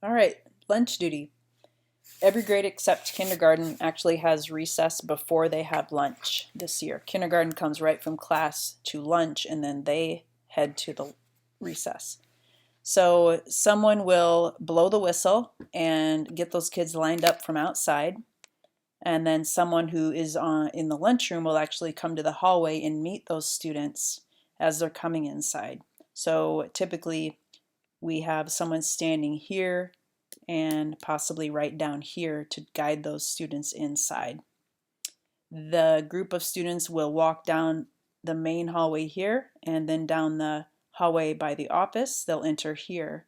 All right, lunch duty. Every grade except kindergarten actually has recess before they have lunch this year. Kindergarten comes right from class to lunch and then they head to the recess. So someone will blow the whistle and get those kids lined up from outside. And then someone who is in the lunchroom will actually come to the hallway and meet those students as they're coming inside. So typically we have someone standing here and possibly right down here to guide those students inside. The group of students will walk down the main hallway here and then down the hallway by the office. They'll enter here.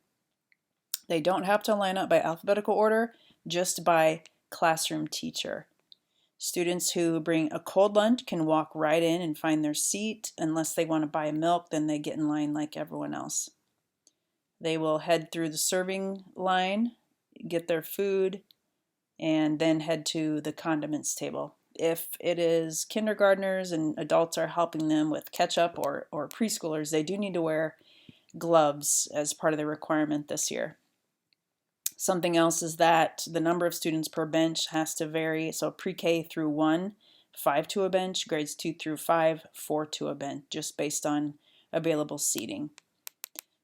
They don't have to line up by alphabetical order, just by classroom teacher. Students who bring a cold lunch can walk right in and find their seat. Unless they want to buy milk, then they get in line like everyone else. They will head through the serving line, get their food, and then head to the condiments table. If it is kindergartners and adults are helping them with ketchup or preschoolers, they do need to wear gloves as part of the requirement this year. Something else is that the number of students per bench has to vary. So pre-K through 1, 5 to a bench, grades 2 through 5, 4 to a bench, just based on available seating.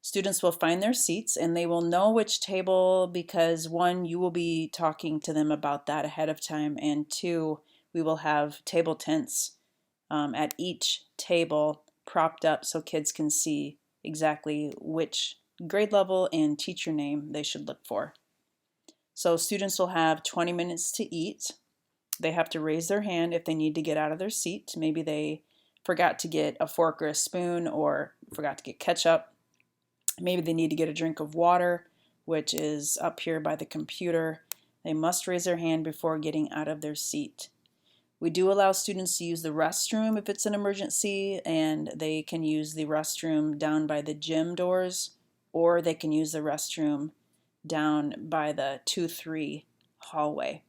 Students will find their seats and they will know which table because 1, you will be talking to them about that ahead of time, and 2, we will have table tents at each table propped up so kids can see exactly which grade level and teacher name they should look for. So students will have 20 minutes to eat. They have to raise their hand if they need to get out of their seat. Maybe they forgot to get a fork or a spoon or forgot to get ketchup. Maybe they need to get a drink of water, which is up here by the computer. They must raise their hand before getting out of their seat. We do allow students to use the restroom if it's an emergency, and they can use the restroom down by the gym doors, or they can use the restroom down by the 2-3 hallway.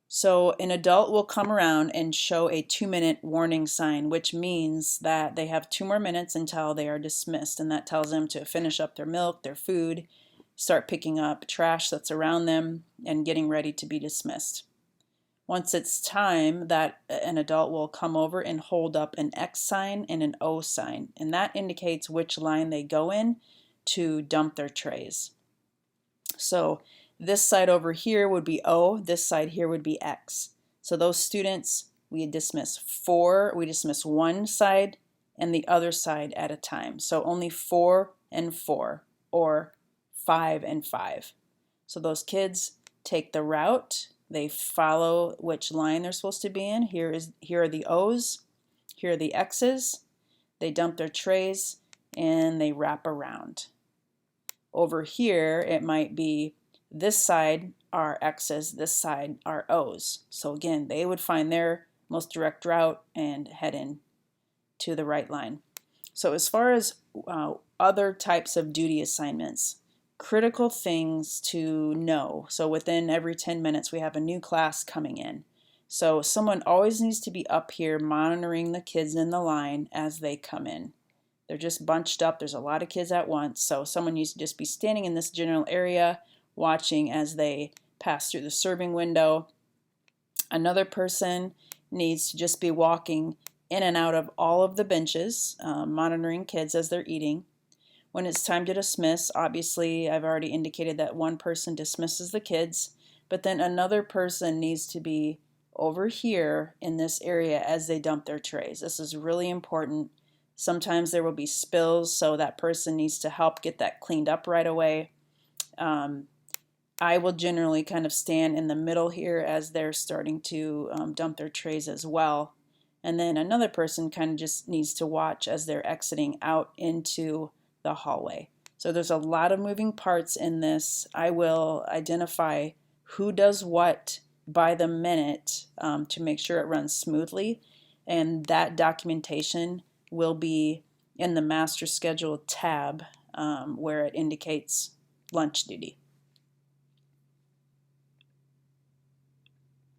So an adult will come around and show a 2-minute warning sign, which means that they have 2 more minutes until they are dismissed, and that tells them to finish up their milk, their food, start picking up trash that's around them, and getting ready to be dismissed. Once it's time, that an adult will come over and hold up an X sign and an O sign, and that indicates which line they go in to dump their trays. So this side over here would be O, this side here would be X. So those students, we dismiss 4, we dismiss one side and the other side at a time. So only 4 and 4 or 5 and 5. So those kids take the route, they follow which line they're supposed to be in. Here are the O's, here are the X's. They dump their trays and they wrap around. Over here, it might be this side are X's, this side are O's. So again, they would find their most direct route and head in to the right line. So as far as other types of duty assignments, critical things to know. So within every 10 minutes, we have a new class coming in. So someone always needs to be up here monitoring the kids in the line as they come in. They're just bunched up. There's a lot of kids at once. So someone needs to just be standing in this general area watching as they pass through the serving window. Another person needs to just be walking in and out of all of the benches, monitoring kids as they're eating. When it's time to dismiss, obviously I've already indicated that one person dismisses the kids, but then another person needs to be over here in this area as they dump their trays. This is really important. Sometimes there will be spills, so that person needs to help get that cleaned up right away. I will generally kind of stand in the middle here as they're starting to dump their trays as well. And then another person kind of just needs to watch as they're exiting out into the hallway. So there's a lot of moving parts in this. I will identify who does what by the minute to make sure it runs smoothly, and that documentation will be in the master schedule tab where it indicates lunch duty.